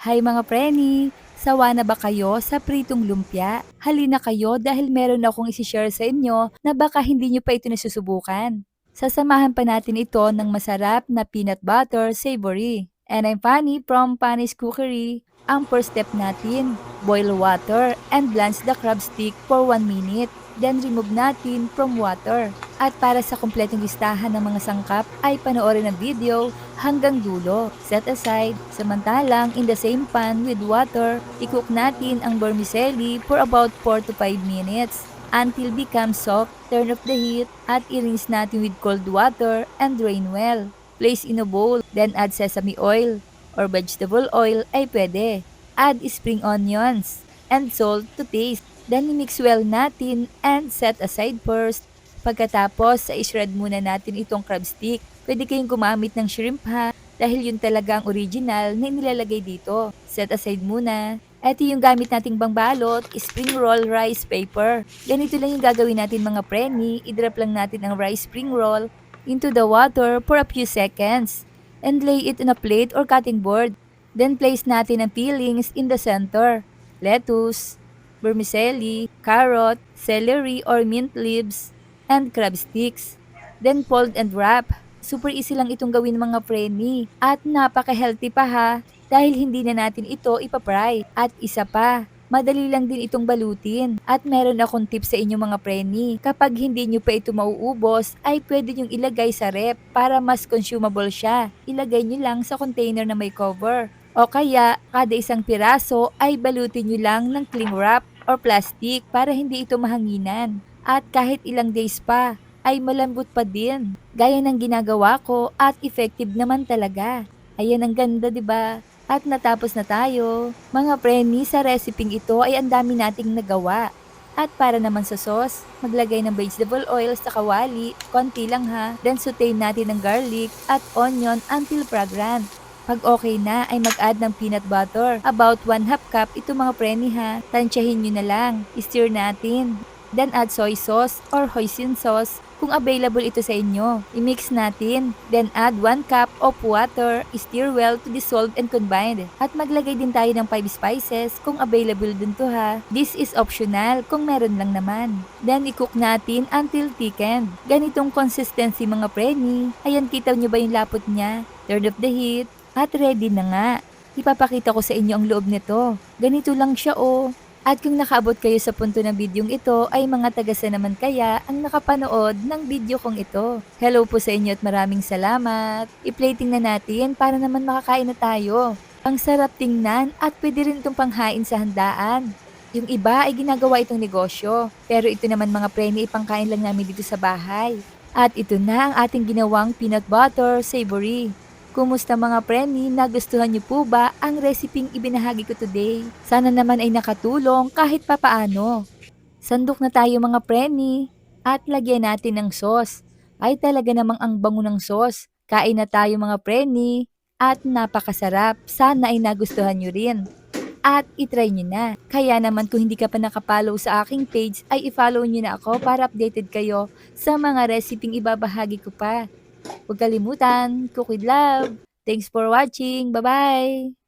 Hi mga preni! Sawa na ba kayo sa pritong lumpia? Halina kayo dahil meron akong isi-share sa inyo na baka hindi nyo pa ito nasusubukan. Sasamahan pa natin ito ng masarap na peanut butter savory. And I'm Fanny from Fanny's Cookery. Ang first step natin, boil water and blanch the crab stick for 1 minute. Then remove natin from water. At para sa kumpletong listahan ng mga sangkap ay panoorin ang video hanggang dulo. Set aside. Samantalang in the same pan with water, i-cook natin ang vermicelli for about 4 to 5 minutes until becomes soft. Turn off the heat at i-rinse natin with cold water and drain well. Place in a bowl, then add sesame oil or vegetable oil ay pwede. Add spring onions and salt to taste. Then i-mix well natin and set aside first. Pagkatapos, i-shred muna natin itong crab stick. Pwede kayong gumamit ng shrimp ha, dahil yun talaga ang original na nilalagay dito. Set aside muna. Ito yung gamit nating pangbalot, spring roll rice paper. Ganito lang yung gagawin natin mga preni. I-drop lang natin ang rice spring roll into the water for a few seconds and lay it on a plate or cutting board. Then place natin ang peelings in the center. Lettuce, vermicelli, carrot, celery or mint leaves, and crab sticks. Then fold and wrap. Super easy lang itong gawin mga preni. At napaka-healthy pa ha, dahil hindi na natin ito ipapry. At isa pa, madali lang din itong balutin. At meron akong tips sa inyo mga preni. Kapag hindi nyo pa ito mauubos, ay pwede nyong ilagay sa rep para mas consumable siya. Ilagay nyo lang sa container na may cover. O kaya, kada isang piraso ay balutin nyo lang ng cling wrap or plastic para hindi ito mahanginan. At kahit ilang days pa, ay malambot pa din. Gaya ng ginagawa ko at effective naman talaga. Ayan ang ganda 'di ba? At natapos na tayo. Mga preni, sa reseping ito ay ang dami nating nagawa. At para naman sa sauce, maglagay ng vegetable oil sa kawali, konti lang ha. Then saute natin ng garlic at onion until fragrant. Pag okay na ay mag-add ng peanut butter. About 1/2 cup ito mga preni ha. Tansyahin nyo na lang. Stir natin. Then add soy sauce or hoisin sauce kung available ito sa inyo. I-mix natin. Then add 1 cup of water. Stir well to dissolve and combine. At maglagay din tayo ng 5 spices kung available din to ha. This is optional kung meron lang naman. Then i-cook natin until thickened. Ganitong consistency mga preni. Ayan, kita nyo ba yung lapot niya? Turn off the heat. At ready na nga. Ipapakita ko sa inyo ang loob nito. Ganito lang siya oh. At kung nakaabot kayo sa punto ng bidyong ito ay mga tagasa naman kaya ang nakapanood ng video kong ito. Hello po sa inyo at maraming salamat. I-plating na natin para naman makakain na tayo. Ang sarap tingnan at pwede rin itong panghain sa handaan. Yung iba ay ginagawa itong negosyo. Pero ito naman mga preni ipangkain lang namin dito sa bahay. At ito na ang ating ginawang peanut butter savory. Kumusta mga preni? Nagustuhan niyo po ba ang reseping ibinahagi ko today? Sana naman ay nakatulong kahit papaano. Sandok na tayo mga preni at lagyan natin ng sauce. Ay talaga namang ang bango ng sauce. Kain na tayo mga preni at napakasarap. Sana ay nagustuhan niyo rin. At itry nyo na. Kaya naman kung hindi ka pa nakapollow sa aking page ay i-follow nyo na ako para updated kayo sa mga reseping ibabahagi ko pa. Huwag kalimutan, cook with love. Thanks for watching. Bye-bye!